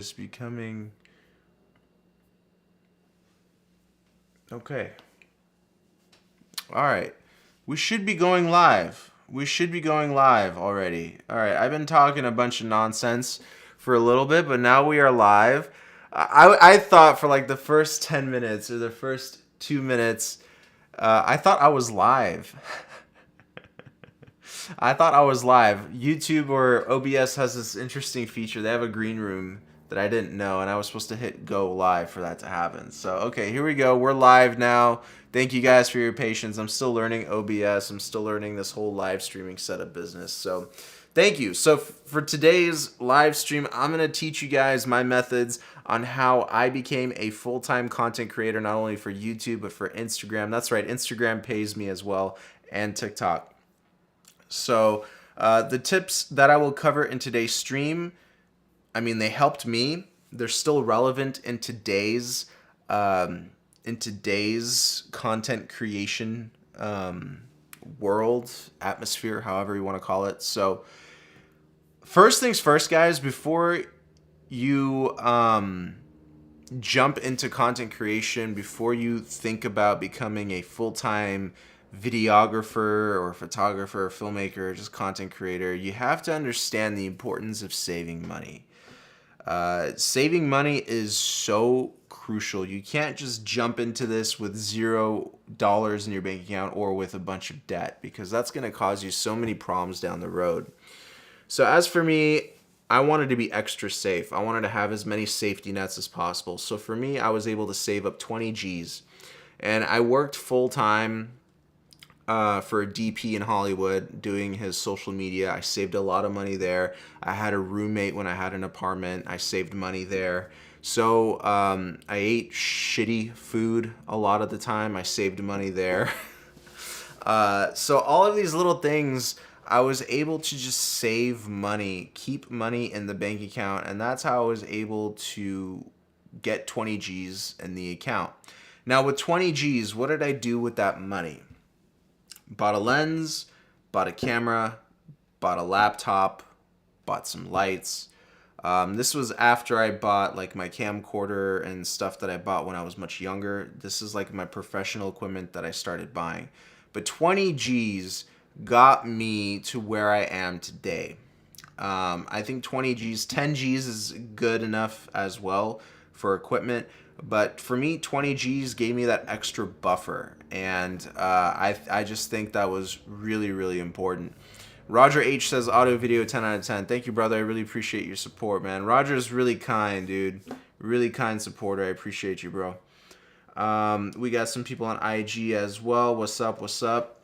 is becoming okay. All right. We should be going live. We should be going live already. All right. I've been talking a bunch of nonsense for a little bit, but now we are live. I thought for like the first 10 minutes or the first 2 minutes, I thought I was live. I thought I was live. YouTube or OBS has this interesting feature. They have a green room that I didn't know, and I was supposed to hit go live for that to happen. So, okay, here we go. We're live now. Thank you guys for your patience. I'm still learning OBS. I'm still learning this whole live streaming setup business. So, thank you. So, for today's live stream, I'm going to teach you guys my methods on how I became a full-time content creator, not only for YouTube, but for Instagram. That's right, Instagram pays me as well, and TikTok. So the tips that I will cover in today's stream, I mean, they helped me. They're still relevant in today's content creation world, atmosphere, however you want to call it. So first things first, guys, before you jump into content creation, before you think about becoming a full-time videographer or photographer or filmmaker or just content creator, you have to understand the importance of saving money. Saving money is so crucial. You can't just jump into this with $0 in your bank account or with a bunch of debt, because that's going to cause you so many problems down the road. So as for me, I wanted to be extra safe. I wanted to have as many safety nets as possible. So for me, I was able to save up 20 G's. And I worked full-time for a DP in Hollywood doing his social media. I saved a lot of money there. I had a roommate when I had an apartment. I saved money there. So I ate shitty food a lot of the time. I saved money there. So all of these little things, I was able to just save money, keep money in the bank account, and that's how I was able to get 20 G's in the account. Now with 20 G's, what did I do with that money? Bought a lens, bought a camera, bought a laptop, bought some lights. This was after I bought like my camcorder and stuff that I bought when I was much younger. This is like my professional equipment that I started buying. But 20 G's got me to where I am today. I think 20 G's, 10 G's is good enough as well for equipment. But for me, 20 G's gave me that extra buffer. And I just think that was really, really important. Roger H says, audio video 10 out of 10. Thank you, brother. I really appreciate your support, man. Roger's really kind, dude. Really kind supporter. I appreciate you, bro. We got some people on IG as well. What's up? What's up?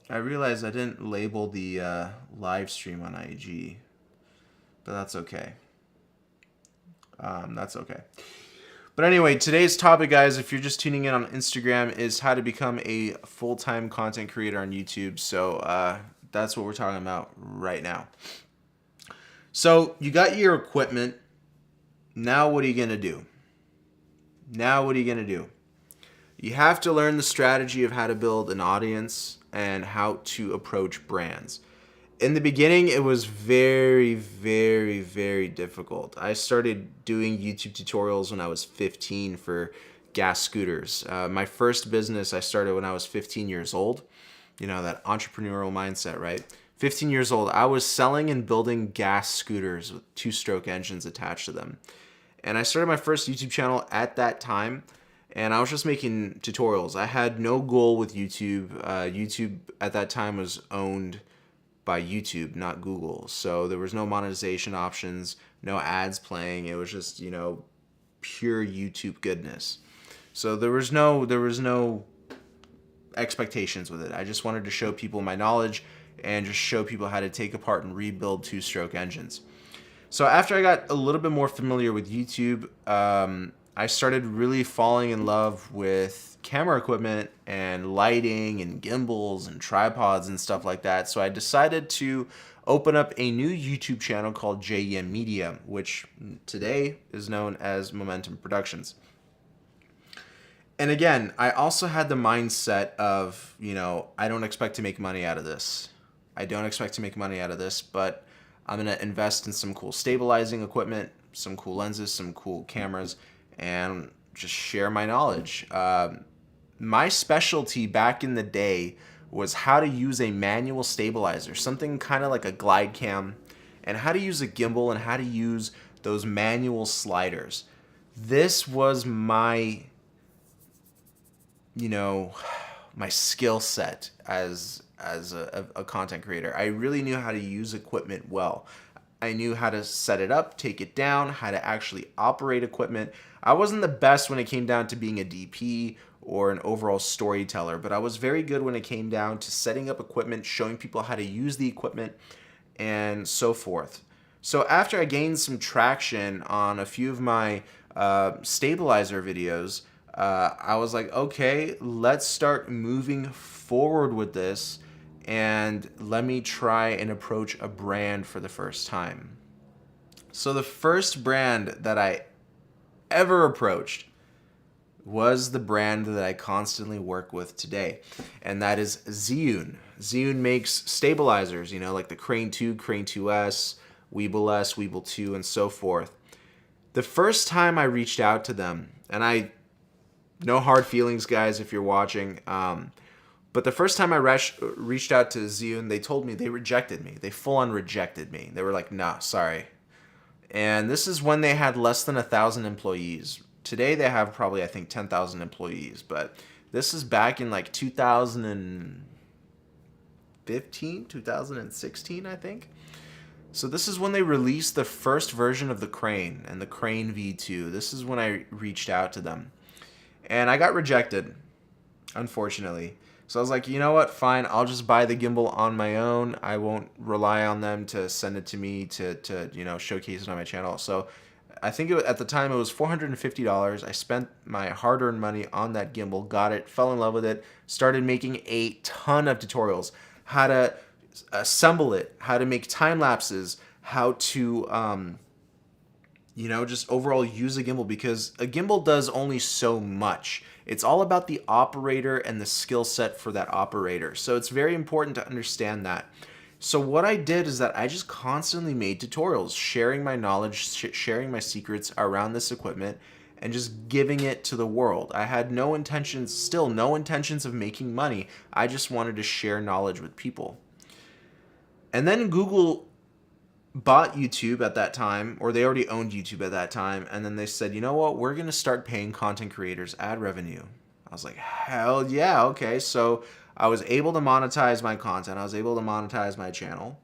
I realized I didn't label the live stream on IG. But that's okay. That's okay. But anyway, today's topic, guys, if you're just tuning in on Instagram, is how to become a full-time content creator on YouTube. So that's what we're talking about right now. So you got your equipment. Now what are you going to do? You have to learn the strategy of how to build an audience and how to approach brands. In the beginning, it was very, very, very difficult. I started doing YouTube tutorials when I was 15 for gas scooters. My first business I started when I was 15 years old. You know, that entrepreneurial mindset, right? 15 years old, I was selling and building gas scooters with two-stroke engines attached to them. And I started my first YouTube channel at that time, and I was just making tutorials. I had no goal with YouTube. YouTube at that time was owned by YouTube, not Google. So there was no monetization options, no ads playing. It was just, you know, pure YouTube goodness. So there was no expectations with it. I just wanted to show people my knowledge and just show people how to take apart and rebuild two-stroke engines. So after I got a little bit more familiar with YouTube, I started really falling in love with camera equipment and lighting and gimbals and tripods and stuff like that. So I decided to open up a new YouTube channel called JEM Media, which today is known as Momentum Productions. And again, I also had the mindset of, you know, I don't expect to make money out of this. But I'm going to invest in some cool stabilizing equipment. some cool lenses, some cool cameras, and just share my knowledge. My specialty back in the day was how to use a manual stabilizer, something kind of like a glide cam, and how to use a gimbal and how to use those manual sliders. This was my, my skill set as a content creator. I really knew how to use equipment well. I knew how to set it up, take it down, how to actually operate equipment. I wasn't the best when it came down to being a DP or an overall storyteller, but I was very good when it came down to setting up equipment, showing people how to use the equipment, and so forth. So after I gained some traction on a few of my stabilizer videos, I was like, okay, let's start moving forward with this, and let me try and approach a brand for the first time. So the first brand that I ever approached was the brand that I constantly work with today, and that is Zhiyun. Zhiyun makes stabilizers, like the Crane 2, Crane 2S, Weeble S, Weeble 2, and so forth. The first time I reached out to them, and no hard feelings, guys, if you're watching, but the first time I reached out to Zhiyun, they told me they rejected me. They full-on rejected me. They were like, nah, sorry. And this is when they had less than 1,000 employees. Today they have probably, I think, 10,000 employees, but this is back in like 2015, 2016, I think. So this is when they released the first version of the Crane and the Crane V2. This is when I reached out to them. And I got rejected, unfortunately. So I was like, you know what, fine, I'll just buy the gimbal on my own. I won't rely on them to send it to me to showcase it on my channel. So I think at the time it was $450. I spent my hard-earned money on that gimbal, got it, fell in love with it, started making a ton of tutorials, how to assemble it, how to make time lapses, how to just overall use a gimbal, because a gimbal does only so much. It's all about the operator and the skill set for that operator. So it's very important to understand that. So what I did is that I just constantly made tutorials, sharing my knowledge, sharing my secrets around this equipment, and just giving it to the world. I had no intentions of making money. I just wanted to share knowledge with people. And then Google bought YouTube at that time, or they already owned YouTube at that time, and then they said, you know what, we're going to start paying content creators ad revenue. I was like, hell yeah, okay. So I was able to monetize my content, I was able to monetize my channel,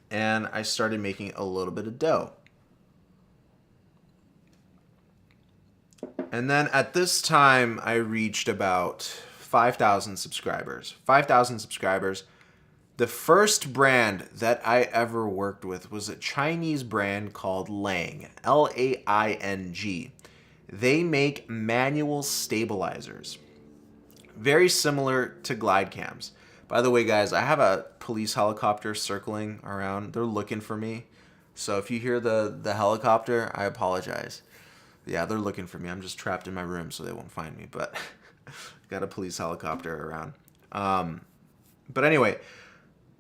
and I started making a little bit of dough. And then at this time, I reached about 5,000 subscribers. 5,000 subscribers. The first brand that I ever worked with was a Chinese brand called Lang, L-A-I-N-G. They make manual stabilizers, very similar to glide cams. By the way, guys, I have a police helicopter circling around. They're looking for me. So if you hear the helicopter, I apologize. Yeah, they're looking for me. I'm just trapped in my room, so they won't find me. But got a police helicopter around. But anyway,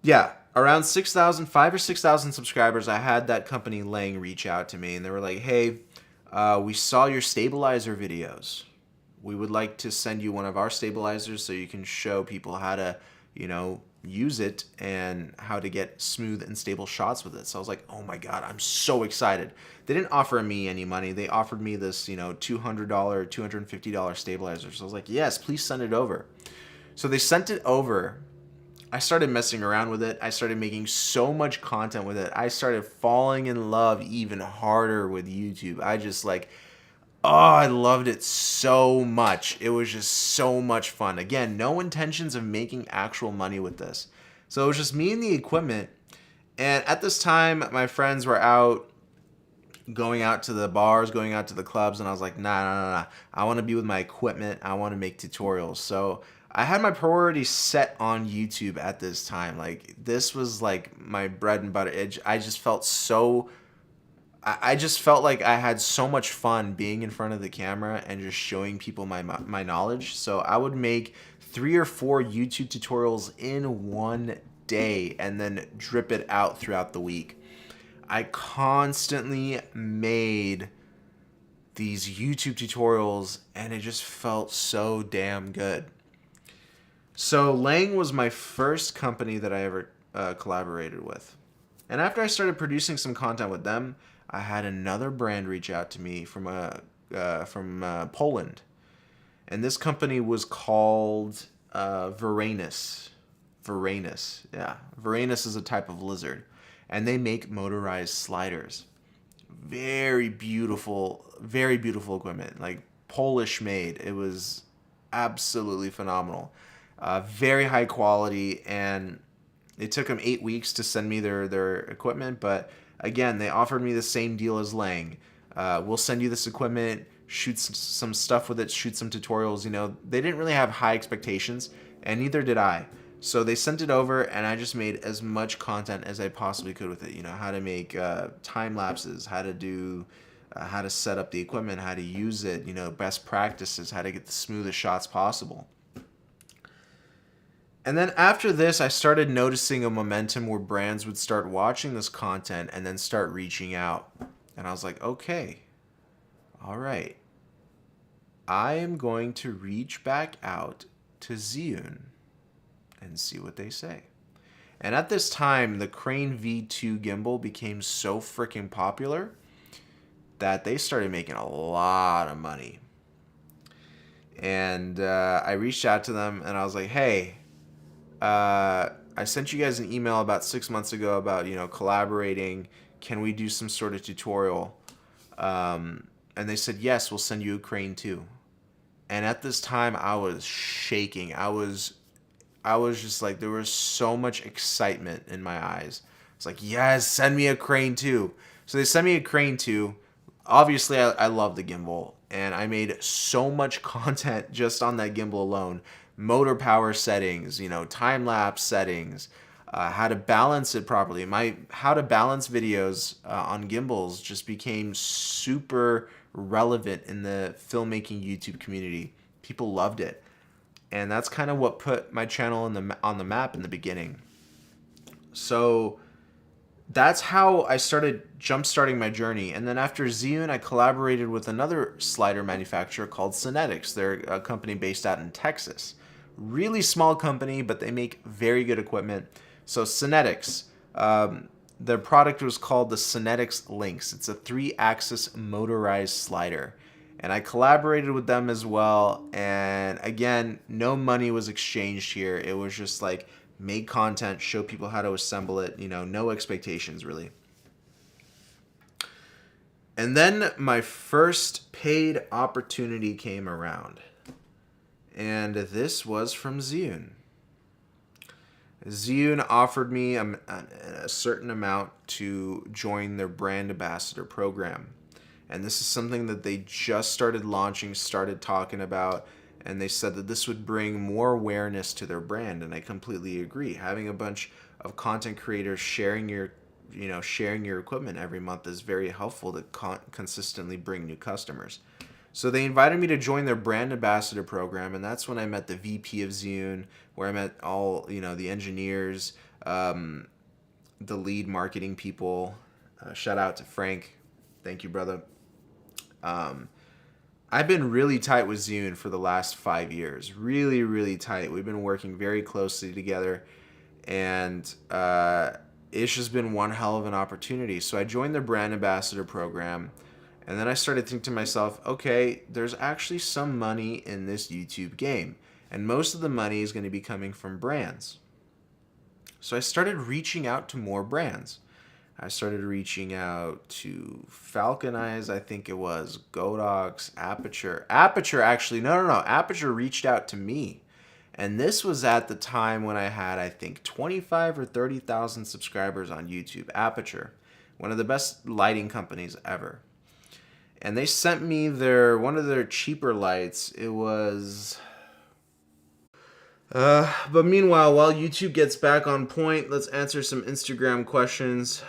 yeah, around 5,000 or 6,000 subscribers, I had that company Lang reach out to me, and they were like, hey, we saw your stabilizer videos. We would like to send you one of our stabilizers so you can show people how to, use it and how to get smooth and stable shots with it. So I was like, oh my God, I'm so excited. They didn't offer me any money. They offered me this, $200, $250 stabilizer. So I was like, yes, please send it over. So they sent it over. I started messing around with it. I started making so much content with it. I started falling in love even harder with YouTube. I loved it so much. It was just so much fun. Again, no intentions of making actual money with this. So it was just me and the equipment. And at this time, my friends were out, going out to the bars, going out to the clubs, and I was like, nah. I want to be with my equipment. I want to make tutorials. So I had my priorities set on YouTube at this time. Like, this was like my bread and butter. I just felt like I had so much fun being in front of the camera and just showing people my knowledge. So I would make 3 or 4 YouTube tutorials in one day and then drip it out throughout the week. I constantly made these YouTube tutorials, and it just felt so damn good. So Lang was my first company that I ever collaborated with. And after I started producing some content with them, I had another brand reach out to me from Poland. And this company was called Varanus. Varanus, yeah. Varanus is a type of lizard. And they make motorized sliders. Very beautiful equipment. Like Polish made. It was absolutely phenomenal. Very high quality, and it took them 8 weeks to send me their equipment. But again, they offered me the same deal as Lang. We'll send you this equipment, shoot some stuff with it, shoot some tutorials. You know, they didn't really have high expectations, and neither did I. So they sent it over, and I just made as much content as I possibly could with it. You know, how to make time lapses, how to set up the equipment, how to use it. You know, best practices, how to get the smoothest shots possible. And then after this, I started noticing a momentum where brands would start watching this content and then start reaching out. And I was like, okay, all right. I am going to reach back out to Zhiyun and see what they say. And at this time, the Crane V2 gimbal became so freaking popular that they started making a lot of money. And I reached out to them and I was like, hey, I sent you guys an email about 6 months ago about, you know, collaborating. Can we do some sort of tutorial? And they said, yes, we'll send you a Crane too. And at this time, I was shaking. I was just like, there was so much excitement in my eyes. It's like, yes, send me a Crane too. So they sent me a Crane too. Obviously, I love the gimbal, and I made so much content just on that gimbal alone. Motor power settings, you know, time lapse settings, how to balance it properly. My how to balance videos on gimbals just became super relevant in the filmmaking YouTube community. People loved it, and that's kind of what put my channel on the map in the beginning. So that's how I started jump-starting my journey. And then after Zhiyun, I collaborated with another slider manufacturer called Synetics. They're a company based out in Texas. Really small company, but they make very good equipment. So Synetics, their product was called the Synetics Lynx. It's a 3-axis motorized slider. And I collaborated with them as well. And again, no money was exchanged here. It was just like, make content, show people how to assemble it, you know, no expectations really. And then my first paid opportunity came around. And this was from Zhiyun. Zhiyun offered me a certain amount to join their brand ambassador program. And this is something that they just started launching, started talking about, and they said that this would bring more awareness to their brand, and I completely agree. Having a bunch of content creators sharing your equipment every month is very helpful to consistently bring new customers. So they invited me to join their brand ambassador program, and that's when I met the VP of Zhiyun, where I met all, you know, the engineers, the lead marketing people. Shout out to Frank. Thank you, brother. I've been really tight with Zhiyun for the last 5 years. Really, really tight. We've been working very closely together, and it's just been one hell of an opportunity. So I joined their brand ambassador program, and then I started thinking to myself, okay, there's actually some money in this YouTube game, and most of the money is going to be coming from brands. So I started reaching out to more brands. I started reaching out to Falcon Eyes, I think it was, Godox, Aperture. Aperture actually, no. Aperture reached out to me. And this was at the time when I had, I think, 25 or 30,000 subscribers on YouTube. Aperture, one of the best lighting companies ever. And they sent me one of their cheaper lights. It was... but meanwhile, while YouTube gets back on point, let's answer some Instagram questions.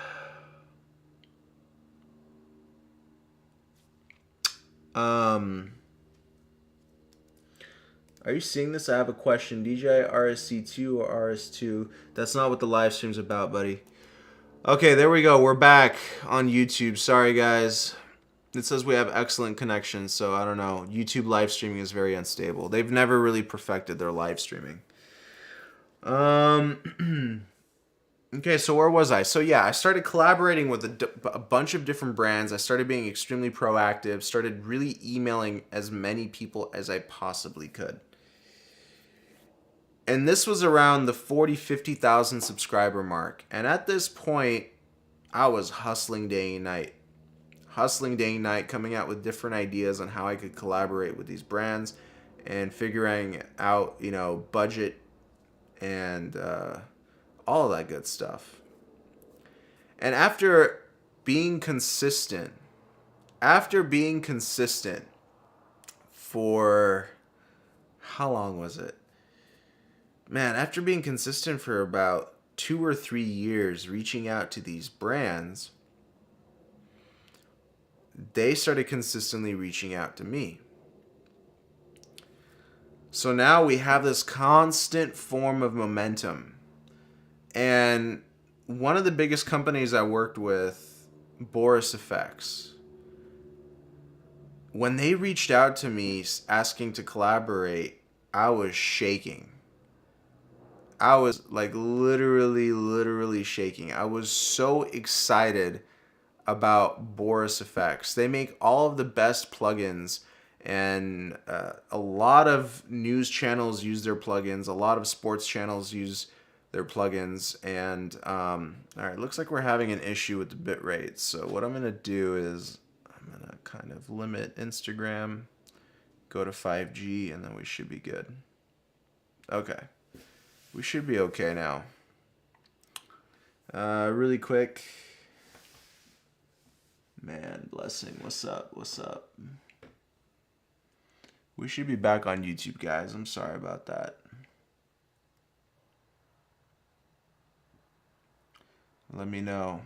Are you seeing this? I have a question. DJI RSC2 or RS2? That's not what the live stream's about, buddy. Okay, there we go. We're back on YouTube. Sorry, guys. It says we have excellent connection, so I don't know. YouTube live streaming is very unstable. They've never really perfected their live streaming. Okay, so where was I? So yeah, I started collaborating with a bunch of different brands. I started being extremely proactive, started really emailing as many people as I possibly could. And this was around the 40, 50,000 subscriber mark. And at this point, I was hustling day and night. Hustling day and night, coming out with different ideas on how I could collaborate with these brands and figuring out, you know, budget and all of that good stuff. And after being consistent for how long was it? Man, after being consistent for about 2 or 3 years, reaching out to these brands, they started consistently reaching out to me. So now we have this constant form of momentum. And one of the biggest companies I worked with, Boris Effects, when they reached out to me asking to collaborate, I was shaking. I was like literally shaking. I was so excited about Boris Effects. They make all of the best plugins, and a lot of news channels use their plugins. A lot of sports channels use their plugins. And all right, looks like we're having an issue with the bitrate. So what I'm gonna do is I'm gonna kind of limit Instagram, go to 5G, and then we should be good. Okay. We should be okay now. Really quick. Man, blessing. What's up? What's up? We should be back on YouTube, guys. I'm sorry about that. Let me know.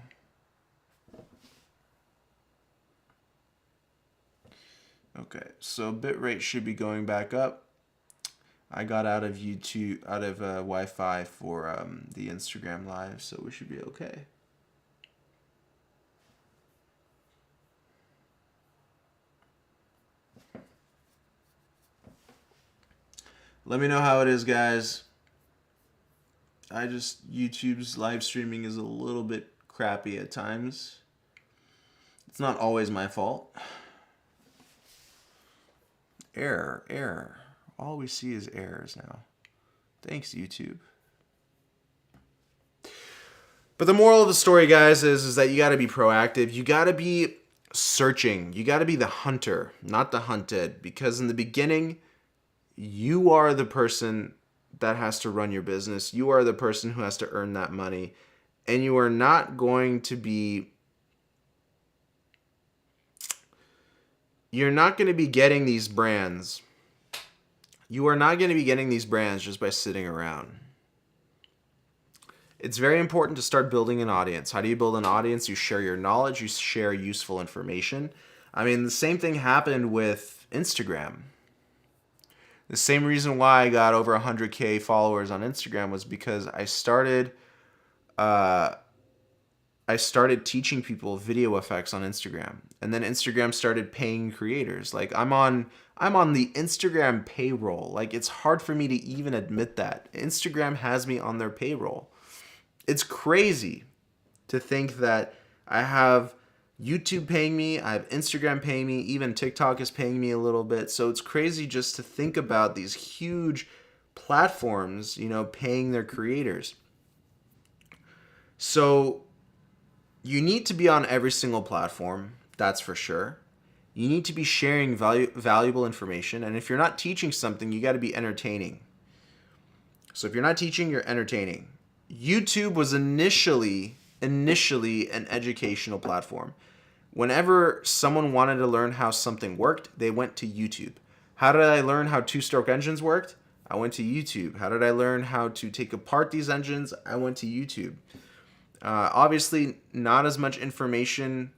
Okay, so bitrate should be going back up. I got out of YouTube, out of Wi-Fi for the Instagram live, so we should be okay. Let me know how it is, guys. YouTube's live streaming is a little bit crappy at times. It's not always my fault. Error. All we see is errors now. Thanks, YouTube. But the moral of the story, guys, is that you got to be proactive. You got to be searching. You got to be the hunter, not the hunted. Because in the beginning, you are the person that has to run your business. You are the person who has to earn that money. And you are not going to be... You're not going to be getting these brands... You are not going to be getting these brands just by sitting around. It's very important to start building an audience. How do you build an audience? You share your knowledge. You share useful information. I mean, the same thing happened with Instagram. The same reason why I got over 100K followers on Instagram was because I started teaching people video effects on Instagram. And then Instagram started paying creators. Like I'm on the Instagram payroll. Like it's hard for me to even admit that. Instagram has me on their payroll. It's crazy to think that I have YouTube paying me, I have Instagram paying me, even TikTok is paying me a little bit. So it's crazy just to think about these huge platforms, you know, paying their creators. So you need to be on every single platform, that's for sure. You need to be sharing valuable information. And if you're not teaching something, you got to be entertaining. So if you're not teaching, you're entertaining. YouTube was initially an educational platform. Whenever someone wanted to learn how something worked, they went to YouTube. How did I learn how two-stroke engines worked? I went to YouTube. How did I learn how to take apart these engines? I went to YouTube. Obviously, not as much information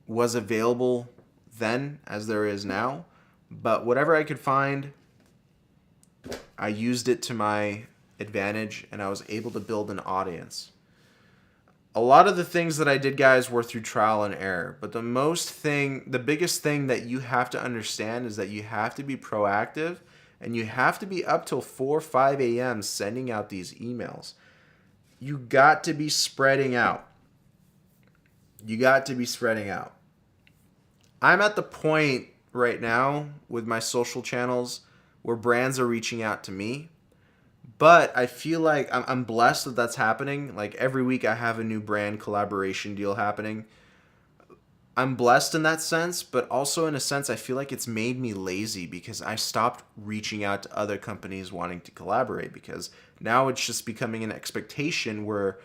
was available then as there is now, but whatever I could find, I used it to my advantage, and I was able to build an audience. A lot of the things that I did, guys, were through trial and error. But the biggest thing that you have to understand is that you have to be proactive and you have to be up till 4 or 5 a.m. sending out these emails. You got to be spreading out. You got to be spreading out. I'm at the point right now with my social channels where brands are reaching out to me. But I feel like I'm blessed that that's happening. Like every week I have a new brand collaboration deal happening. I'm blessed in that sense, but also in a sense I feel like it's made me lazy because I stopped reaching out to other companies wanting to collaborate, because now it's just becoming an expectation where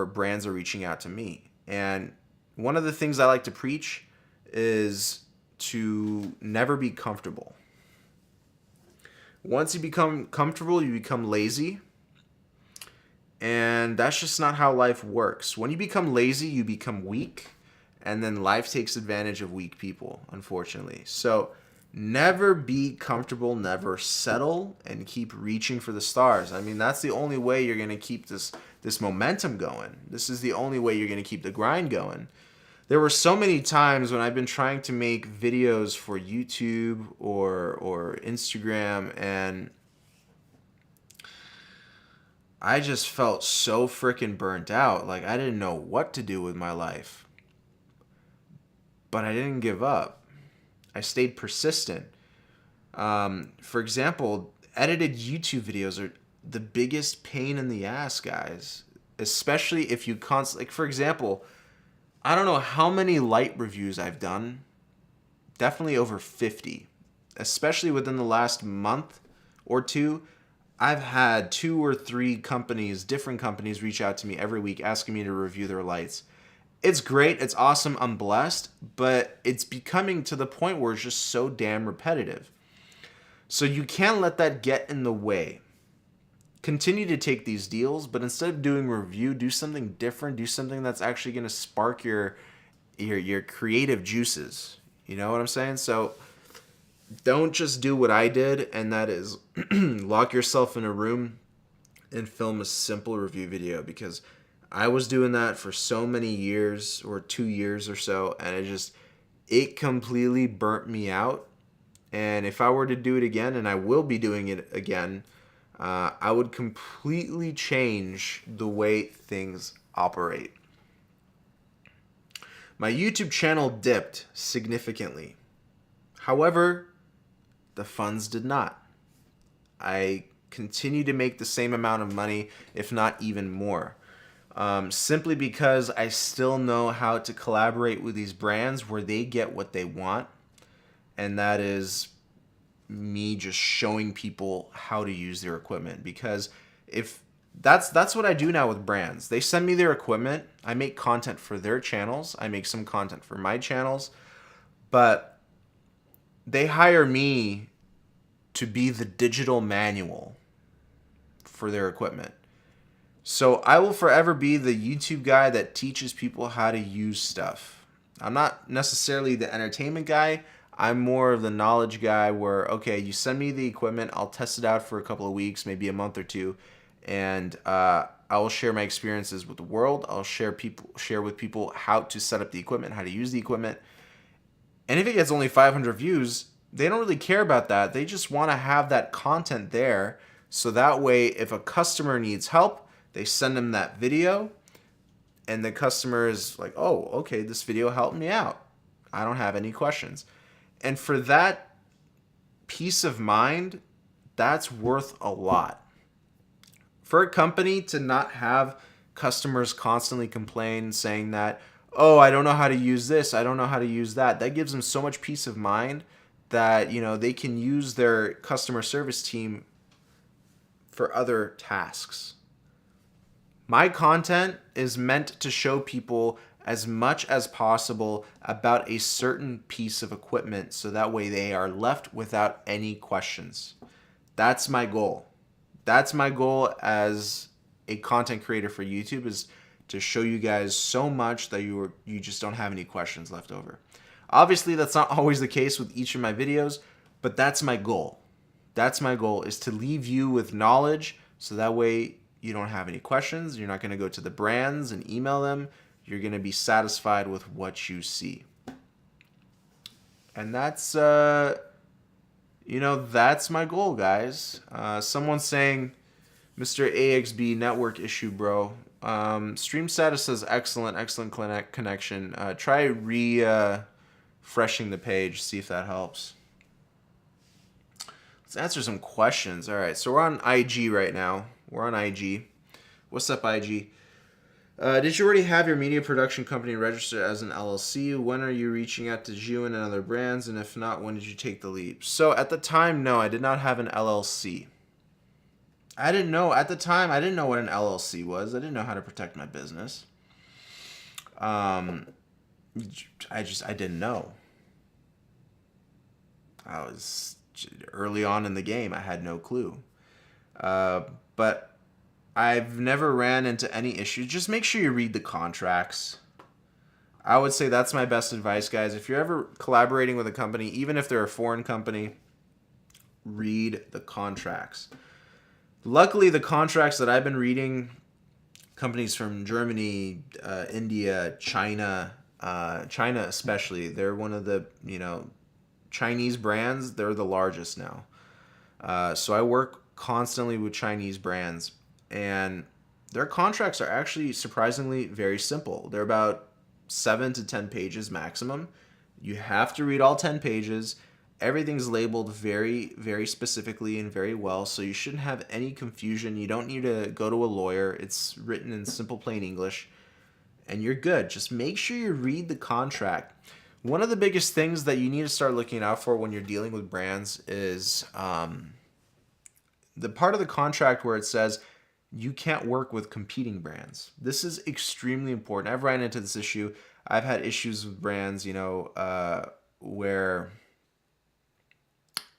brands are reaching out to me. And one of the things I like to preach is to never be comfortable. Once you become comfortable, you become lazy. And that's just not how life works. When you become lazy, you become weak. And then life takes advantage of weak people, unfortunately. So never be comfortable, never settle, and keep reaching for the stars. I mean, that's the only way you're going to keep this momentum going. This is the only way you're going to keep the grind going. There were so many times when I've been trying to make videos for YouTube or Instagram, and I just felt so freaking burnt out. Like I didn't know what to do with my life. But I didn't give up. I stayed persistent. For example, edited YouTube videos are the biggest pain in the ass, guys. Especially if you like, for example, I don't know how many light reviews I've done. Definitely over 50. Especially within the last month or two, I've had 2 or 3 companies, different companies, reach out to me every week asking me to review their lights. It's great. It's awesome. I'm blessed. But it's becoming to the point where it's just so damn repetitive. So you can't let that get in the way. Continue to take these deals, but instead of doing review, do something different. Do something that's actually going to spark your creative juices. You know what I'm saying? So don't just do what I did, and that is lock yourself in a room and film a simple review video, because I was doing that for so many years, or 2 years or so, and it completely burnt me out. And if I were to do it again, and I will be doing it again, I would completely change the way things operate. My YouTube channel dipped significantly. However, the funds did not. I continue to make the same amount of money, if not even more. Simply because I still know how to collaborate with these brands where they get what they want. And that is me just showing people how to use their equipment. Because if that's what I do now with brands. They send me their equipment. I make content for their channels. I make some content for my channels. But they hire me to be the digital manual for their equipment. So I will forever be the YouTube guy that teaches people how to use stuff. I'm not necessarily the entertainment guy. I'm more of the knowledge guy where, okay, you send me the equipment, I'll test it out for a couple of weeks, maybe a month or two, and I will share my experiences with the world. I'll share with people how to set up the equipment, how to use the equipment. And if it gets only 500 views, they don't really care about that. They just want to have that content there, so that way if a customer needs help, they send them that video, and the customer is like, oh, okay, this video helped me out. I don't have any questions. And for that peace of mind, that's worth a lot. For a company to not have customers constantly complain saying that, oh, I don't know how to use this, I don't know how to use that, that gives them so much peace of mind that, you know, they can use their customer service team for other tasks. My content is meant to show people as much as possible about a certain piece of equipment, so that way they are left without any questions. That's my goal. That's my goal as a content creator for YouTube, is to show you guys so much that you just don't have any questions left over. Obviously, that's not always the case with each of my videos, but that's my goal. That's my goal, is to leave you with knowledge, so that way, You don't have any questions. You're not going to go to the brands and email them. You're going to be satisfied with what you see. And that's, that's my goal, guys. Someone's saying, Mr. AXB, network issue, bro. Stream status says excellent connection. Try refreshing the page, see if that helps. Let's answer some questions. All right, so we're on IG right now. We're on IG. What's up, IG? Did you already have your media production company registered as an LLC? When are you reaching out to June and other brands? And if not, when did you take the leap? So at the time, no, I did not have an LLC. I didn't know at the time. I didn't know what an LLC was. I didn't know how to protect my business. I didn't know. I was early on in the game. I had no clue. But I've never ran into any issues. Just make sure you read the contracts. I would say that's my best advice, guys. If you're ever collaborating with a company, even if they're a foreign company, read the contracts. Luckily, the contracts that I've been reading, companies from Germany, India, China especially, they're one of the, Chinese brands. They're the largest now. So I work constantly with Chinese brands, and their contracts are actually surprisingly very simple. They're about 7 to 10 pages maximum. You have to read all 10 pages. Everything's labeled very, very specifically and very well, so you shouldn't have any confusion. You don't need to go to a lawyer. It's written in simple, plain English, and you're good. Just make sure you read the contract. One of the biggest things that you need to start looking out for when you're dealing with brands is the part of the contract where it says you can't work with competing brands. This is extremely important. I've ran into this issue. I've had issues with brands, where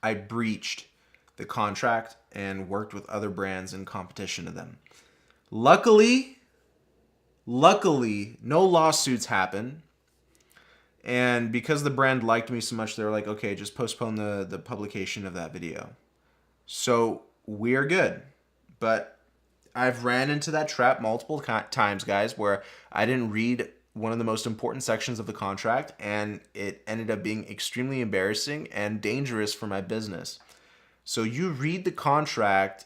I breached the contract and worked with other brands in competition to them. Luckily, no lawsuits happen. And because the brand liked me so much, they were like, okay, just postpone the publication of that video. So we're good. But I've ran into that trap multiple times, guys, where I didn't read one of the most important sections of the contract, and it ended up being extremely embarrassing and dangerous for my business. So you read the contract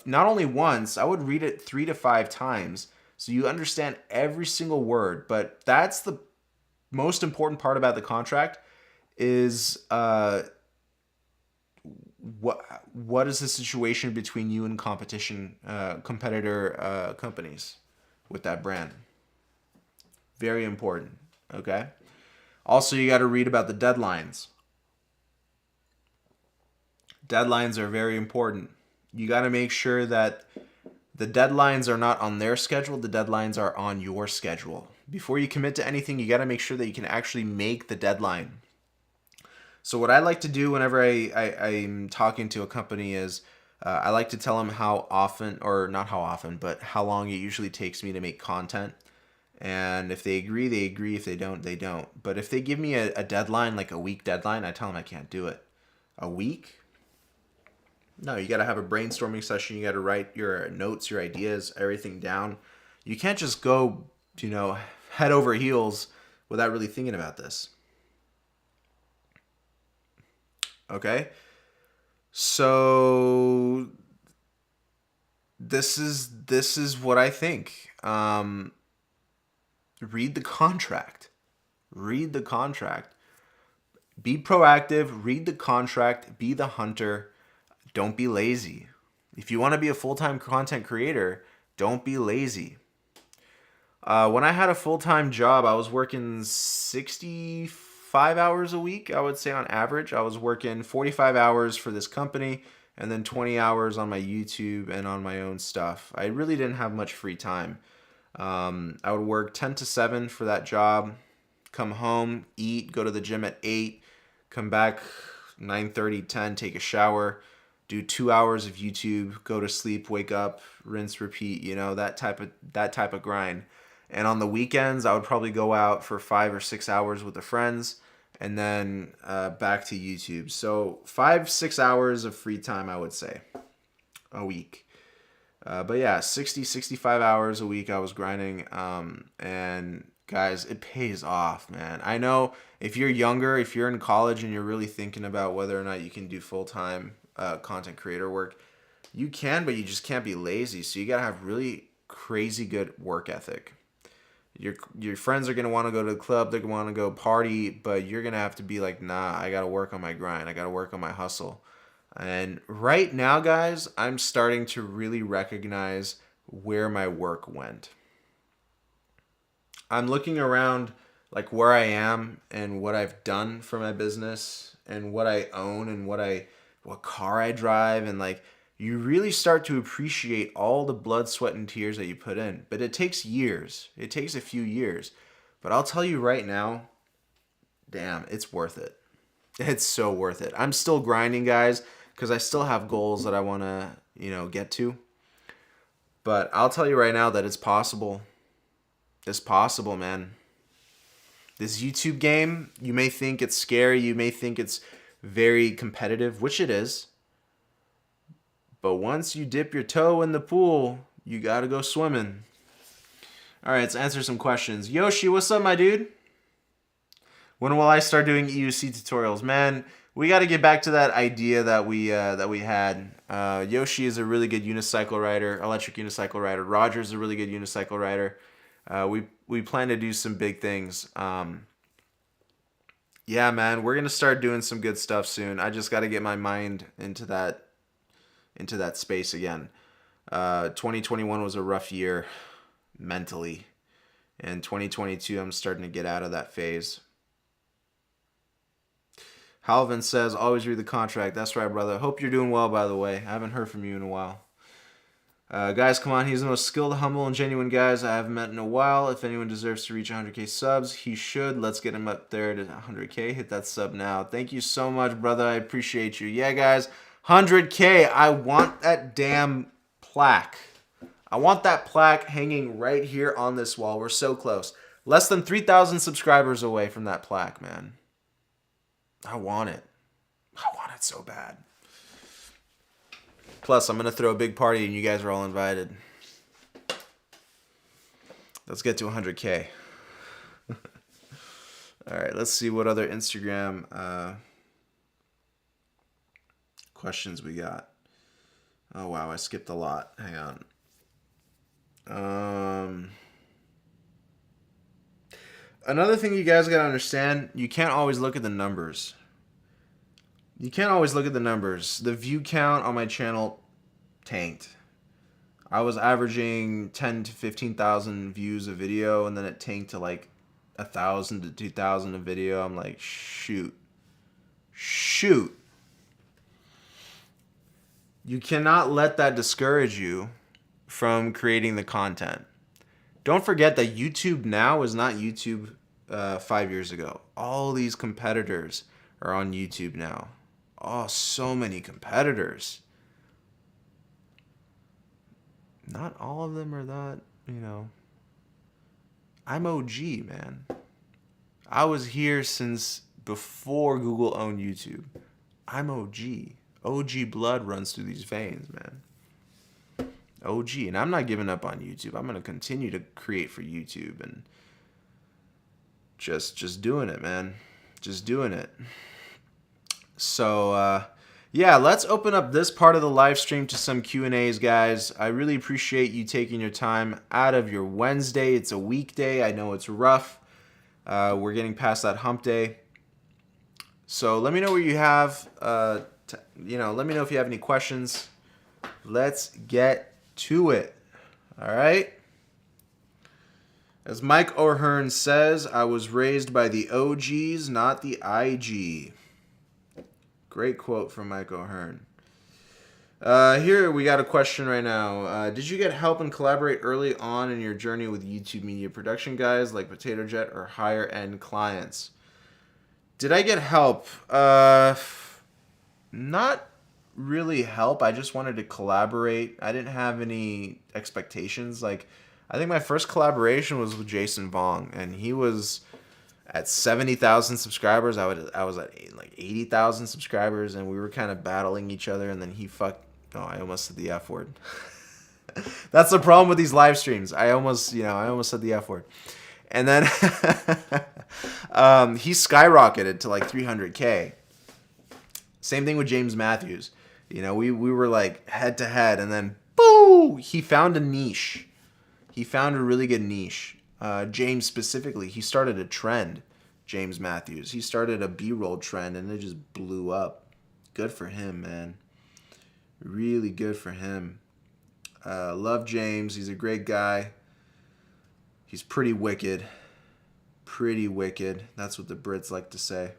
not only once, I would read it 3 to 5 times so you understand every single word. But that's the most important part about the contract is what is the situation between you and competitor companies with that brand. Very important, okay? Also, you got to read about the deadlines. Deadlines are very important. You got to make sure that the deadlines are not on their schedule, the deadlines are on your schedule. Before you commit to anything, you got to make sure that you can actually make the deadline. So what I like to do whenever I'm talking to a company is I like to tell them how often, or not how often, but how long it usually takes me to make content. And if they agree, they agree. If they don't, they don't. But if they give me a deadline, like a week deadline, I tell them I can't do it. A week? No, you got to have a brainstorming session. You got to write your notes, your ideas, everything down. You can't just go, head over heels without really thinking about this. Okay? So this is what I think. Read the contract. Read the contract. Be proactive. Read the contract. Be the hunter. Don't be lazy. If you want to be a full-time content creator, don't be lazy. When I had a full-time job, I was working 65 hours a week, I would say on average. I was working 45 hours for this company and then 20 hours on my YouTube and on my own stuff. I really didn't have much free time. I would work 10 to 7 for that job, come home, eat, go to the gym at 8, come back 9:30, 10, take a shower, do 2 hours of YouTube, go to sleep, wake up, rinse, repeat, that type of grind. And on the weekends, I would probably go out for 5 or 6 hours with the friends and then back to YouTube. So 5-6 hours of free time, I would say, a week. But yeah, 60, 65 hours a week I was grinding. And guys, it pays off, man. I know if you're younger, if you're in college and you're really thinking about whether or not you can do full-time content creator work, you can, but you just can't be lazy. So you gotta have really crazy good work ethic. Your friends are gonna want to go to the club, they're gonna want to go party, but you're gonna have to be like, nah, I gotta work on my grind, I gotta work on my hustle. And right now, guys, I'm starting to really recognize where my work went. I'm looking around like where I am and what I've done for my business and what I own and what car I drive, and like you really start to appreciate all the blood, sweat and tears that you put in. But it takes years. It takes a few years. But I'll tell you right now, damn, it's worth it. It's so worth it. I'm still grinding, guys, because I still have goals that I want to, get to. But I'll tell you right now that it's possible. It's possible, man. This YouTube game, you may think it's scary, you may think it's very competitive, which it is. But once you dip your toe in the pool, you gotta go swimming. All right, let's answer some questions. Yoshi, what's up, my dude? When will I start doing EUC tutorials? Man, we got to get back to that idea that we had. Yoshi is a really good unicycle rider, electric unicycle rider. Roger's a really good unicycle rider. We plan to do some big things. Yeah, man, we're gonna start doing some good stuff soon. I just got to get my mind into that space again. 2021 was a rough year mentally, and 2022 I'm starting to get out of that phase. Halvin says, always read the contract. That's right, brother. Hope you're doing well, by the way. I haven't heard from you in a while. Guys, come on. He's the most skilled, humble, and genuine guys I haven't met in a while. If anyone deserves to reach 100K subs, he should. Let's get him up there to 100K. Hit that sub now. Thank you so much, brother. I appreciate you. Yeah, guys, 100K. I want that damn plaque. I want that plaque hanging right here on this wall. We're so close. Less than 3,000 subscribers away from that plaque, man. I want it. I want it so bad. Plus, I'm going to throw a big party and you guys are all invited. Let's get to 100K. All right, let's see what other Instagram questions we got. Oh, wow, I skipped a lot. Hang on. Another thing you guys got to understand, you can't always look at the numbers. You can't always look at the numbers. The view count on my channel tanked. I was averaging 10 to 15,000 views a video, and then it tanked to like 1,000 to 2,000 a video. I'm like, shoot. You cannot let that discourage you from creating the content. Don't forget that YouTube now is not YouTube 5 years ago. All these competitors are on YouTube now. Oh, so many competitors. Not all of them are that, I'm OG, man. I was here since before Google owned YouTube. I'm OG. OG blood runs through these veins, man. OG, and I'm not giving up on YouTube. I'm going to continue to create for YouTube and just doing it, man. Just doing it. So, yeah, let's open up this part of the live stream to some Q&As, guys. I really appreciate you taking your time out of your Wednesday. It's a weekday. I know it's rough. We're getting past that hump day. So let me know what you have. Let me know if you have any questions. Let's get to it. All right. As Mike O'Hearn says, I was raised by the OGs, not the IG. Great quote from Mike O'Hearn. Here we got a question right now. Did you get help and collaborate early on in your journey with YouTube media production guys like Potato Jet or higher end clients? Did I get help? Not really help. I just wanted to collaborate. I didn't have any expectations. Like, I think my first collaboration was with Jason Vong, and he was at 70,000 subscribers. I was at like 80,000 subscribers, and we were kind of battling each other. And then he I almost said the F word. That's the problem with these live streams. I almost said the F word. And then he skyrocketed to like 300K. Same thing with James Matthews. We were like head to head, and then boo, he found a niche. He found a really good niche. James specifically, he started a trend. James Matthews, he started a B-roll trend, and it just blew up. Good for him, man. Really good for him. Love James. He's a great guy. He's pretty wicked. Pretty wicked. That's what the Brits like to say.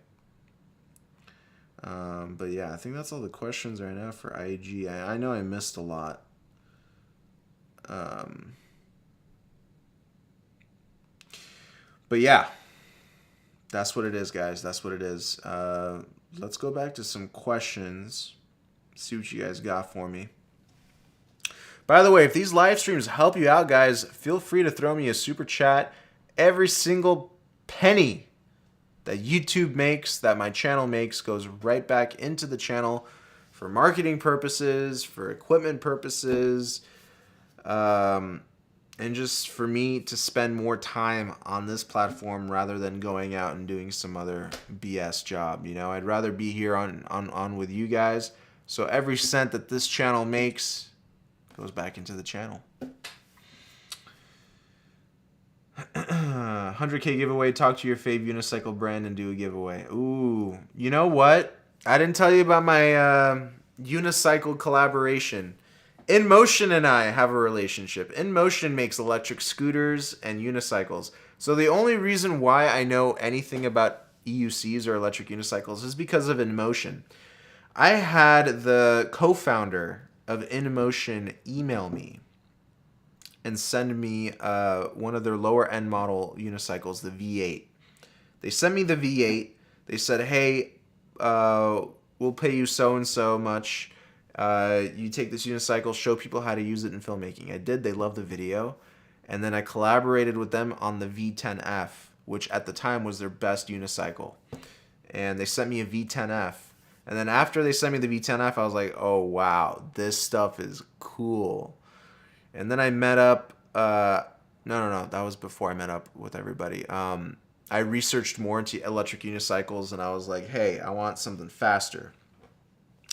But yeah, I think that's all the questions right now for IG. I know I missed a lot. But yeah, that's what it is, guys. That's what it is. Let's go back to some questions. See what you guys got for me. By the way, if these live streams help you out, guys, feel free to throw me a super chat. Every single penny that YouTube makes, that my channel makes, goes right back into the channel for marketing purposes, for equipment purposes, and just for me to spend more time on this platform rather than going out and doing some other BS job. I'd rather be here on with you guys. So every cent that this channel makes goes back into the channel. 100K giveaway. Talk to your fave unicycle brand and do a giveaway. Ooh, you know what? I didn't tell you about my unicycle collaboration. InMotion and I have a relationship. InMotion makes electric scooters and unicycles. So the only reason why I know anything about EUCs or electric unicycles is because of InMotion. I had the co-founder of InMotion email me and send me one of their lower end model unicycles, the V8. They sent me the V8. They said, hey, we'll pay you so and so much. You take this unicycle, show people how to use it in filmmaking. I did. They loved the video. And then I collaborated with them on the V10F, which at the time was their best unicycle. And they sent me a V10F. And then after they sent me the V10F, I was like, oh, wow, this stuff is cool. And then I met up. No. That was before I met up with everybody. I researched more into electric unicycles, and I was like, hey, I want something faster.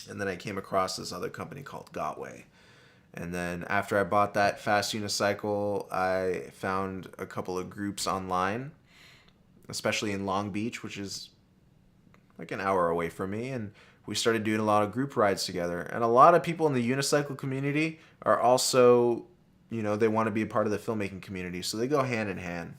And then I came across this other company called Gotway. And then after I bought that fast unicycle, I found a couple of groups online, especially in Long Beach, which is like an hour away from me. And we started doing a lot of group rides together. And a lot of people in the unicycle community are also, they want to be a part of the filmmaking community. So they go hand in hand,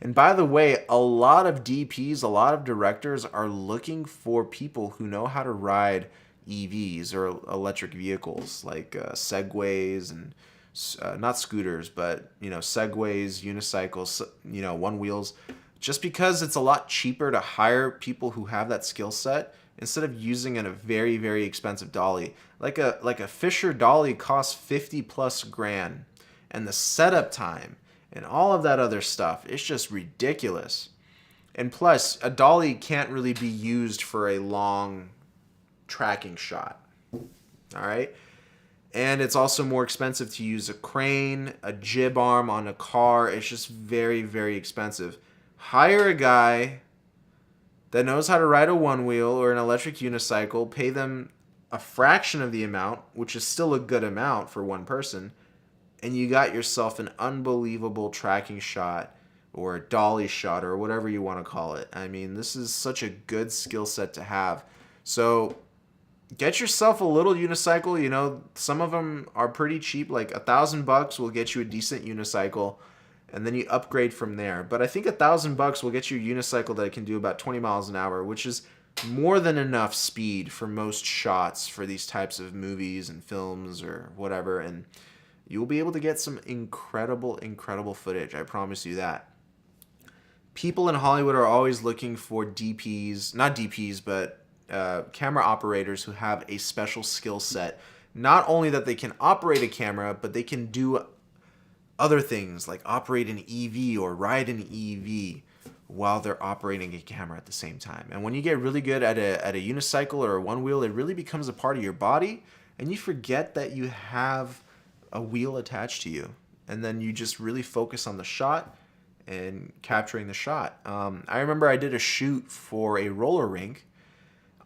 And by the way, a lot of DPs, a lot of directors are looking for people who know how to ride EVs or electric vehicles like Segways and not scooters, but, Segways, unicycles, one wheels. Just because it's a lot cheaper to hire people who have that skill set instead of using a very, very expensive dolly. Like a Fisher dolly costs 50 plus grand, and the setup time and all of that other stuff, it's just ridiculous. And plus, a dolly can't really be used for a long tracking shot. All right? And it's also more expensive to use a crane, a jib arm on a car. It's just very, very expensive. Hire a guy that knows how to ride a one wheel or an electric unicycle, pay them a fraction of the amount, which is still a good amount for one person, and you got yourself an unbelievable tracking shot or a dolly shot or whatever you want to call it. I mean, this is such a good skill set to have. So get yourself a little unicycle. Some of them are pretty cheap, like $1,000 will get you a decent unicycle. And then you upgrade from there. But I think $1,000 will get you a unicycle that can do about 20 miles an hour, which is more than enough speed for most shots for these types of movies and films or whatever. And you'll be able to get some incredible, incredible footage. I promise you that. People in Hollywood are always looking for DPs, not DPs, but camera operators who have a special skill set. Not only that they can operate a camera, but they can do other things like operate an EV or ride an EV while they're operating a camera at the same time. And when you get really good at a unicycle or a one wheel, it really becomes a part of your body, and you forget that you have a wheel attached to you, and then you just really focus on the shot and capturing the shot. I remember I did a shoot for a roller rink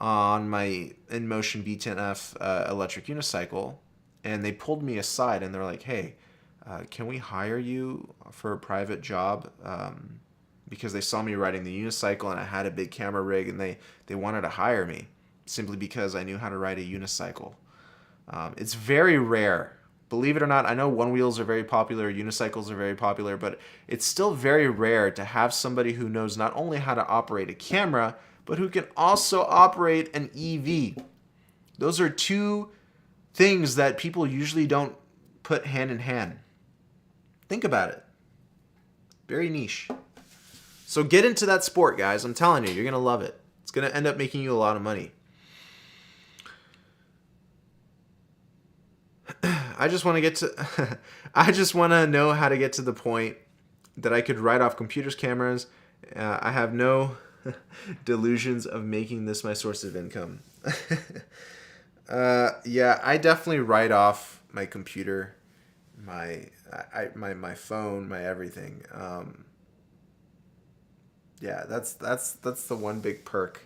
on my InMotion V10F electric unicycle, and they pulled me aside and they're like, "Hey, can we hire you for a private job?" Because they saw me riding the unicycle and I had a big camera rig, and they wanted to hire me simply because I knew how to ride a unicycle. It's very rare. Believe it or not, I know one wheels are very popular, unicycles are very popular, but it's still very rare to have somebody who knows not only how to operate a camera, but who can also operate an EV. Those are two things that people usually don't put hand in hand. Think about it. Very niche. So get into that sport, guys. I'm telling you, you're going to love it. It's going to end up making you a lot of money. I just want to get to I just want to know how to get to the point that I could write off computers, cameras. I have no delusions of making this my source of income. Yeah, I definitely write off my computer, my phone, my everything. Yeah, that's the one big perk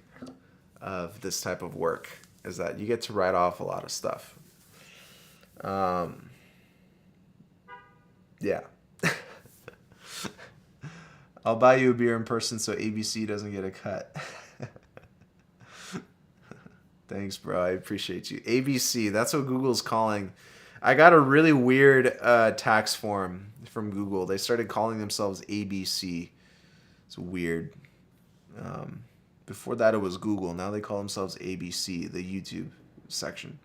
of this type of work, is that you get to write off a lot of stuff. Yeah. I'll buy you a beer in person so ABC doesn't get a cut. Thanks, bro. I appreciate you. ABC, that's what Google's calling. I got a really weird tax form from Google. They started calling themselves ABC. It's weird. Before that, it was Google. Now they call themselves ABC, the YouTube section.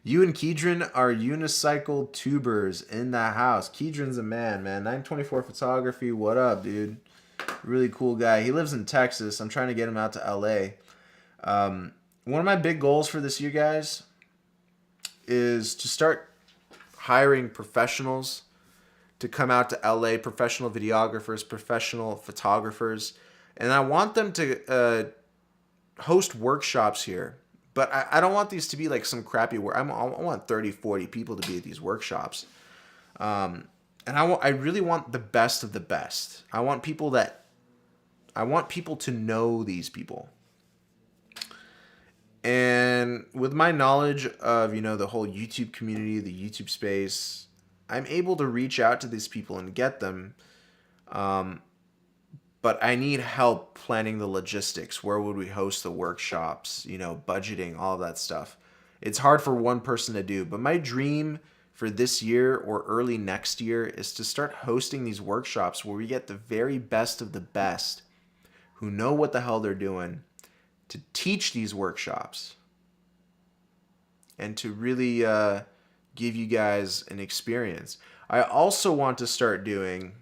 You and Keedron are unicycle tubers in the house. Keedron's a man. 924 Photography. What up, dude? Really cool guy. He lives in Texas. I'm trying to get him out to LA. One of my big goals for this year, guys, is to start hiring professionals to come out to LA, professional videographers, professional photographers. And I want them to host workshops here. But I don't want these to be like some crappy work. I want 30, 40 people to be at these workshops. And I really want the best of the best. I want people to know these people. And with my knowledge of, the whole YouTube community, the YouTube space, I'm able to reach out to these people and get them. But I need help planning the logistics. Where would we host the workshops? Budgeting, all of that stuff. It's hard for one person to do. But my dream for this year or early next year is to start hosting these workshops where we get the very best of the best who know what the hell they're doing to teach these workshops and to really give you guys an experience. I also want to start doing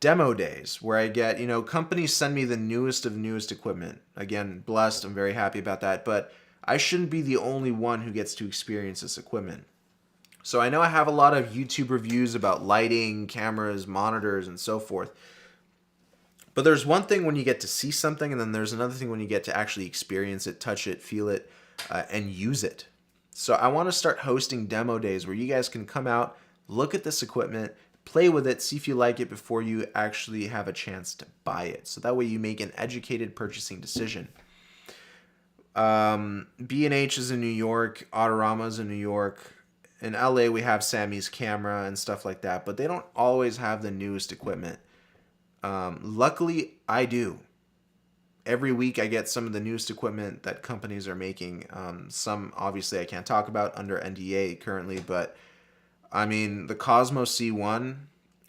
demo days where I get, companies send me the newest of newest equipment. Again, blessed, I'm very happy about that, but I shouldn't be the only one who gets to experience this equipment. So I know I have a lot of YouTube reviews about lighting, cameras, monitors, and so forth. But there's one thing when you get to see something, and then there's another thing when you get to actually experience it, touch it, feel it, and use it. So I want to start hosting demo days where you guys can come out, look at this equipment, play with it, see if you like it before you actually have a chance to buy it. So that way you make an educated purchasing decision. B&H is in New York, Autorama's in New York. In LA, we have Sammy's Camera and stuff like that, but they don't always have the newest equipment. Luckily, I do. Every week I get some of the newest equipment that companies are making. Some, obviously, I can't talk about under NDA currently, but I mean, the Cosmos C1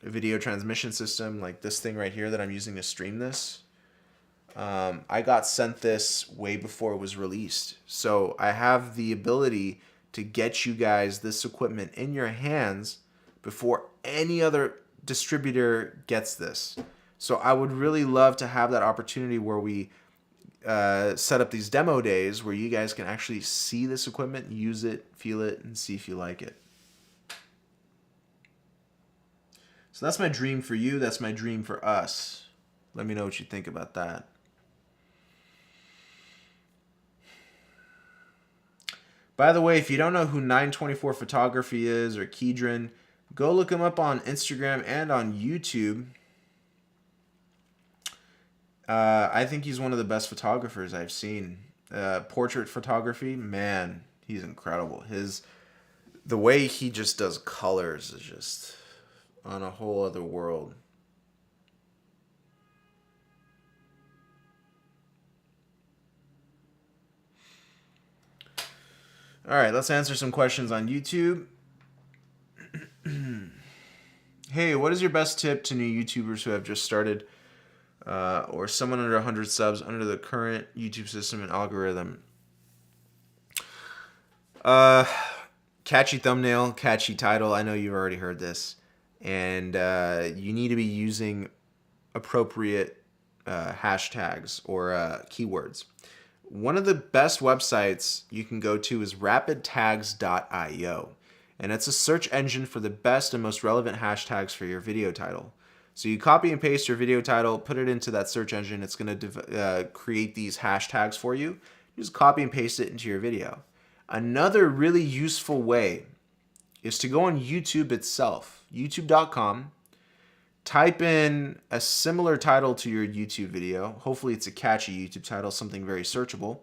video transmission system, like this thing right here that I'm using to stream this, I got sent this way before it was released. So I have the ability to get you guys this equipment in your hands before any other distributor gets this. So I would really love to have that opportunity where we set up these demo days where you guys can actually see this equipment, use it, feel it, and see if you like it. So that's my dream for you. That's my dream for us. Let me know what you think about that. By the way, if you don't know who 924 Photography is or Keydrin, go look him up on Instagram and on YouTube. I think he's one of the best photographers I've seen. Portrait photography, man, he's incredible. The way he just does colors is just on a whole other world. All right, let's answer some questions on YouTube. Hey, what is your best tip to new YouTubers who have just started or someone under 100 subs under the current YouTube system and algorithm? Catchy thumbnail, catchy title. I know you've already heard this. And you need to be using appropriate hashtags or keywords. One of the best websites you can go to is rapidtags.io. And it's a search engine for the best and most relevant hashtags for your video title. So you copy and paste your video title, put it into that search engine. It's going to create these hashtags for you. You just copy and paste it into your video. Another really useful way is to go on YouTube itself, youtube.com, type in a similar title to your YouTube video. Hopefully it's a catchy YouTube title, something very searchable.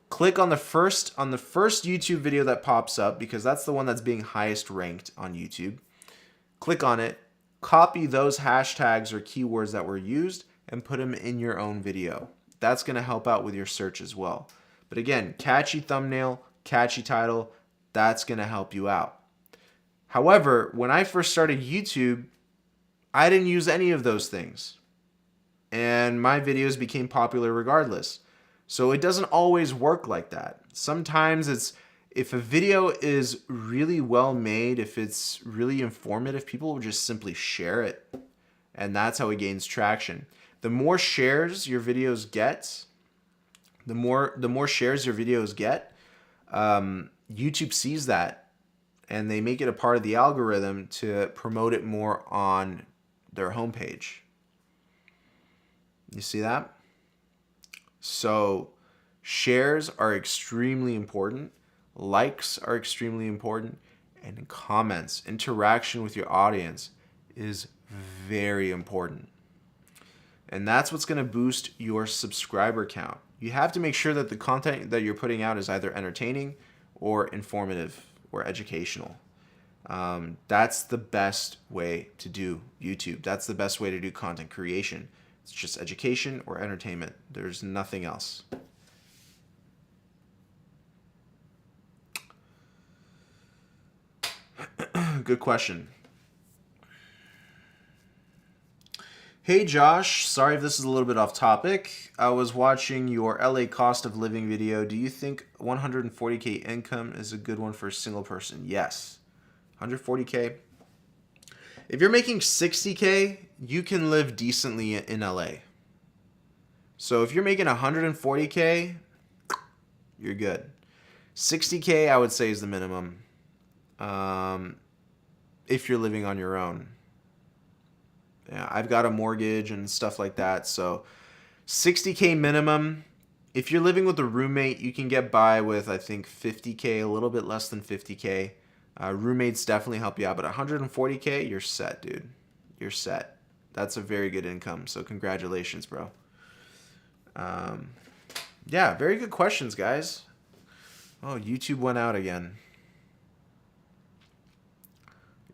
Click on the first YouTube video that pops up because that's the one that's being highest ranked on YouTube. Click on it, copy those hashtags or keywords that were used and put them in your own video. That's going to help out with your search as well. But again, catchy thumbnail, catchy title, that's going to help you out. However, when I first started YouTube, I didn't use any of those things. And my videos became popular regardless. So it doesn't always work like that. Sometimes if a video is really well made, if it's really informative, people will just simply share it. And that's how it gains traction. The more shares your videos get, the more shares your videos get, YouTube sees that and they make it a part of the algorithm to promote it more on their homepage. You see that? So shares are extremely important. Likes are extremely important. And comments, interaction with your audience is very important. And that's what's going to boost your subscriber count. You have to make sure that the content that you're putting out is either entertaining or informative or educational. That's the best way to do YouTube. That's the best way to do content creation. It's just education or entertainment. There's nothing else. Good question. Hey Josh, sorry if this is a little bit off topic. I was watching your LA cost of living video. Do you think 140K income is a good one for a single person? Yes. 140K. If you're making 60K, you can live decently in LA. So if you're making 140K, you're good. 60K, I would say, is the minimum. If you're living on your own. Yeah, I've got a mortgage and stuff like that. So 60K minimum. If you're living with a roommate, you can get by with, I think, 50K, a little bit less than 50K. Roommates definitely help you out. But 140K, you're set, dude. You're set. That's a very good income. So congratulations, bro. Yeah, very good questions, guys. Oh, YouTube went out again.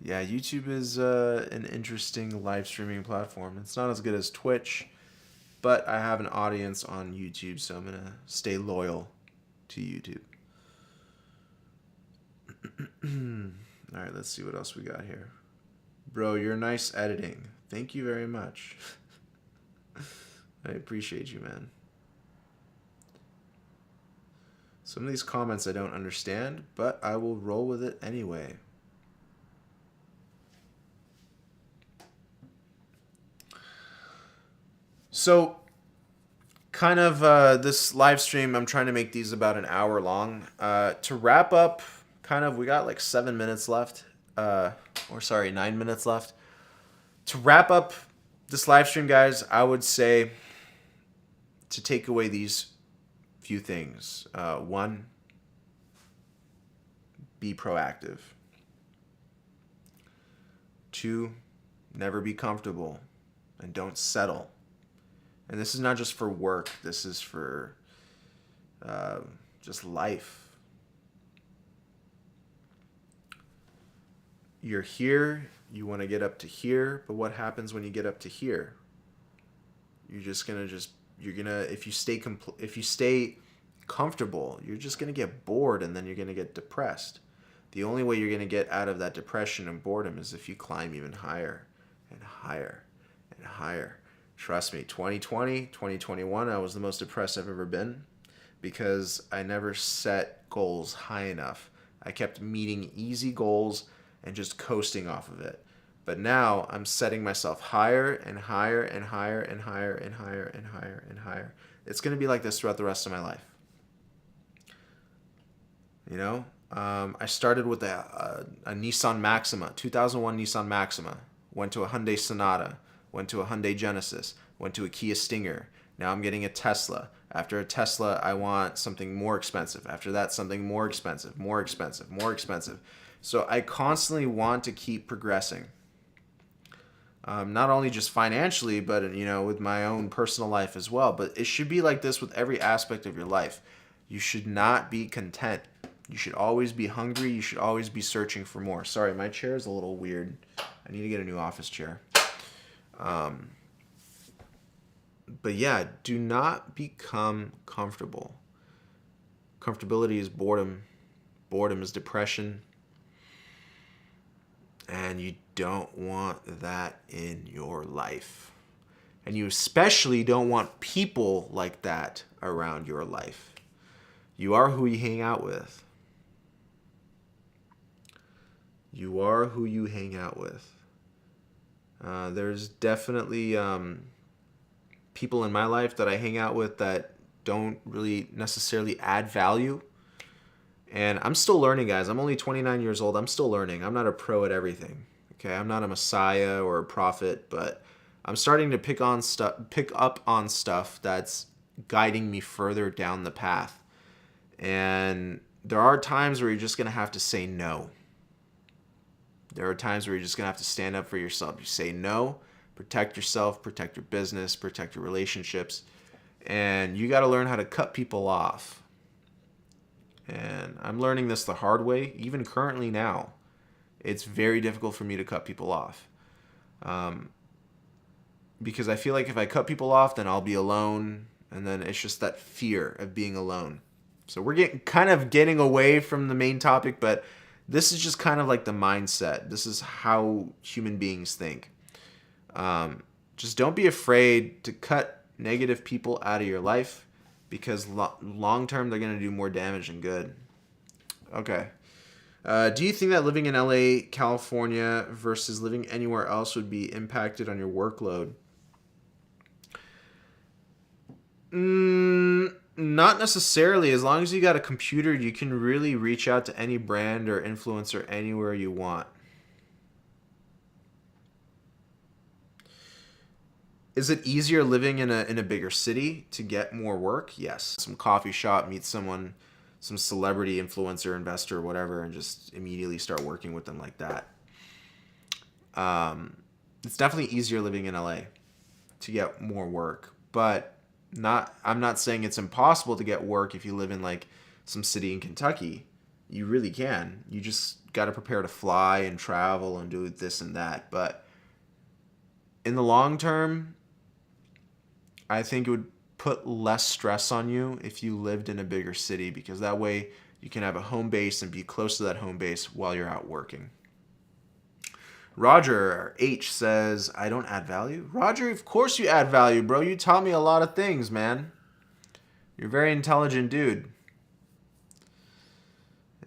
Yeah, YouTube is an interesting live streaming platform. It's not as good as Twitch, but I have an audience on YouTube, so I'm going to stay loyal to YouTube. All right, let's see what else we got here. Bro, you're nice editing. Thank you very much. I appreciate you, man. Some of these comments I don't understand, but I will roll with it anyway. So, kind of this live stream, I'm trying to make these about an hour long. To wrap up, we got like 7 minutes left. 9 minutes left. To wrap up this live stream, guys, I would say to take away these few things. One, be proactive. 2, never be comfortable and don't settle. And this is not just for work. This is for just life. You're here. You want to get up to here. But what happens when you get up to here? You're gonna if you stay comfortable, you're just gonna get bored, and then you're gonna get depressed. The only way you're gonna get out of that depression and boredom is if you climb even higher and higher and higher. Trust me, 2020, 2021, I was the most depressed I've ever been because I never set goals high enough. I kept meeting easy goals and just coasting off of it. But now I'm setting myself higher and higher and higher and higher and higher and higher and higher. It's going to be like this throughout the rest of my life. You know, I started with a Nissan Maxima, 2001 Nissan Maxima. Went to a Hyundai Sonata. Went to a Hyundai Genesis. Went to a Kia Stinger. Now I'm getting a Tesla. After a Tesla, I want something more expensive. After that, something more expensive, more expensive, more expensive. So I constantly want to keep progressing. Not only just financially, but with my own personal life as well. But it should be like this with every aspect of your life. You should not be content. You should always be hungry. You should always be searching for more. Sorry, my chair is a little weird. I need to get a new office chair. But yeah, do not become comfortable. Comfortability is boredom. Boredom is depression. And you don't want that in your life. And you especially don't want people like that around your life. You are who you hang out with. You are who you hang out with. There's definitely people in my life that I hang out with that don't really necessarily add value. And I'm still learning, guys. I'm only 29 years old. I'm still learning. I'm not a pro at everything. Okay, I'm not a messiah or a prophet, but I'm starting to pick up on stuff that's guiding me further down the path. And there are times where you're just going to have to say no. There are times where you're just going to have to stand up for yourself. You say no, protect yourself, protect your business, protect your relationships. And you got to learn how to cut people off. And I'm learning this the hard way, even currently now. It's very difficult for me to cut people off. Because I feel like if I cut people off, then I'll be alone. And then it's just that fear of being alone. So we're getting away from the main topic, but this is just kind of like the mindset. This is how human beings think. Just don't be afraid to cut negative people out of your life. Because long term, they're going to do more damage than good. Okay. Do you think that living in LA, California versus living anywhere else would be impacted on your workload? Not necessarily. As long as you got a computer, you can really reach out to any brand or influencer anywhere you want. Is it easier living in a bigger city to get more work? Yes. Some coffee shop, meet someone, some celebrity influencer, investor, whatever, and just immediately start working with them like that. It's definitely easier living in LA to get more work, but I'm not saying it's impossible to get work if you live in like some city in Kentucky. You really can. You just got to prepare to fly and travel and do this and that. But in the long term, I think it would put less stress on you if you lived in a bigger city, because that way you can have a home base and be close to that home base while you're out working. Roger H says, I don't add value. Roger, of course you add value, bro. You taught me a lot of things, man. You're a very intelligent dude.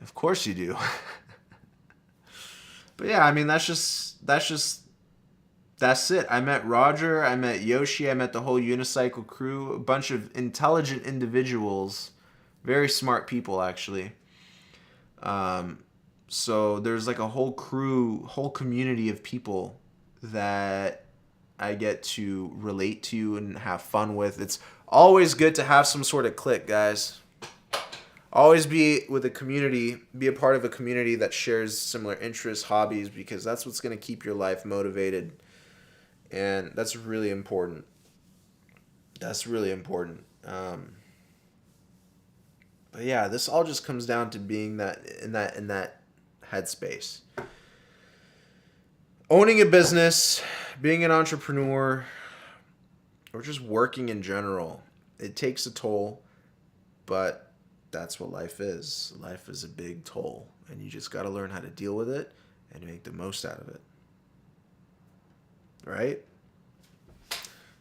Of course you do. But yeah, I mean, that's it. I met Roger, I met Yoshi, I met the whole Unicycle crew, a bunch of intelligent individuals, very smart people actually. So there's like a whole crew, whole community of people that I get to relate to and have fun with. It's always good to have some sort of clique, guys. Always be with a community, be a part of a community that shares similar interests, hobbies, because that's what's going to keep your life motivated. And that's really important. That's really important. But yeah, this all just comes down to being that headspace. Owning a business, being an entrepreneur, or just working in general, it takes a toll, but that's what life is. Life is a big toll, and you just got to learn how to deal with it and make the most out of it. Right?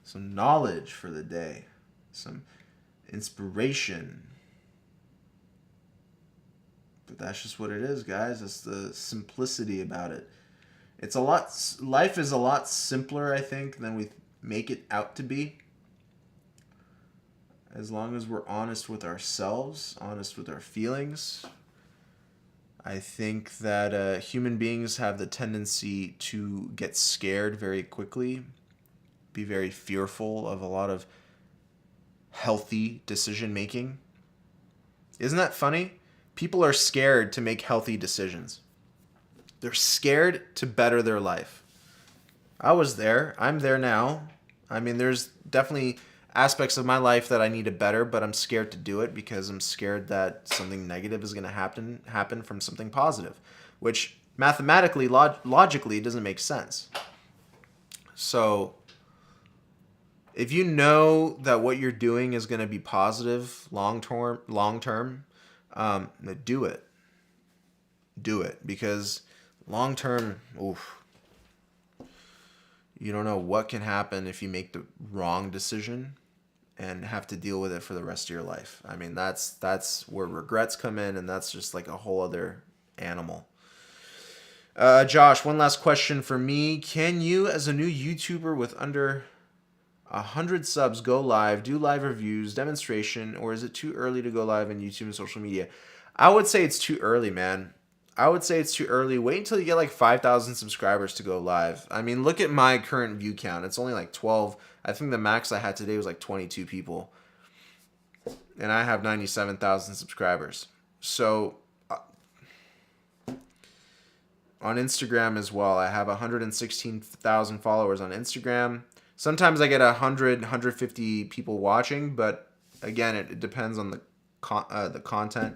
Some knowledge for the day, some inspiration. But that's just what it is, guys. It's the simplicity about it. It's a lot. Life is a lot simpler, I think, than we make it out to be. As long as we're honest with ourselves, honest with our feelings, I think that human beings have the tendency to get scared very quickly, be very fearful of a lot of healthy decision making. Isn't that funny? People are scared to make healthy decisions. They're scared to better their life. I was there. I'm there now. I mean, there's definitely aspects of my life that I need to better, but I'm scared to do it because I'm scared that something negative is going to happen from something positive, which mathematically, logically, doesn't make sense. So if you know that what you're doing is going to be positive long term, do it. Do it, because long term, oof, you don't know what can happen if you make the wrong decision and have to deal with it for the rest of your life. I mean, that's where regrets come in, and that's just like a whole other animal. Josh, one last question for me. Can you, as a new YouTuber with under 100 subs, go live, do live reviews, demonstration, or is it too early to go live on YouTube and social media? I would say it's too early, man. I would say it's too early. Wait until you get like 5,000 subscribers to go live. I mean, look at my current view count. It's only like 12. I think the max I had today was like 22 people. And I have 97,000 subscribers. So on Instagram as well, I have 116,000 followers on Instagram. Sometimes I get 100, 150 people watching, but again, it depends on the content.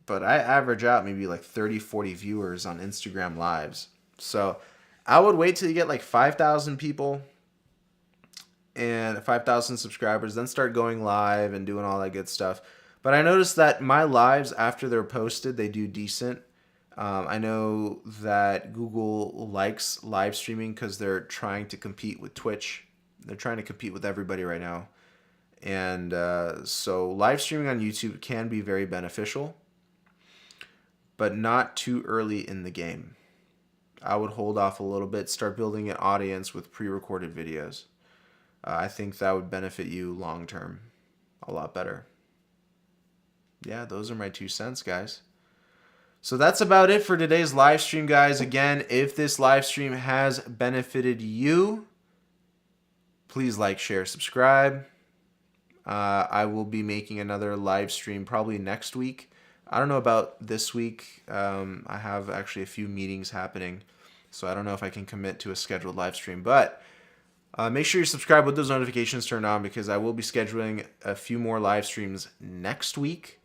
But I average out maybe like 30, 40 viewers on Instagram lives. So I would wait till you get like 5,000 people and 5,000 subscribers, then start going live and doing all that good stuff. But I noticed that my lives, after they're posted, they do decent. I know that Google likes live streaming because they're trying to compete with Twitch. They're trying to compete with everybody right now. And so live streaming on YouTube can be very beneficial, but not too early in the game. I would hold off a little bit, start building an audience with pre-recorded videos. I think that would benefit you long term a lot better. Yeah, those are my 2 cents, guys. So that's about it for today's live stream, guys. Again, if this live stream has benefited you, please like, share, subscribe. I will be making another live stream probably next week. I don't know about this week. I have actually a few meetings happening, so I don't know if I can commit to a scheduled live stream. But make sure you subscribe with those notifications turned on, because I will be scheduling a few more live streams next week.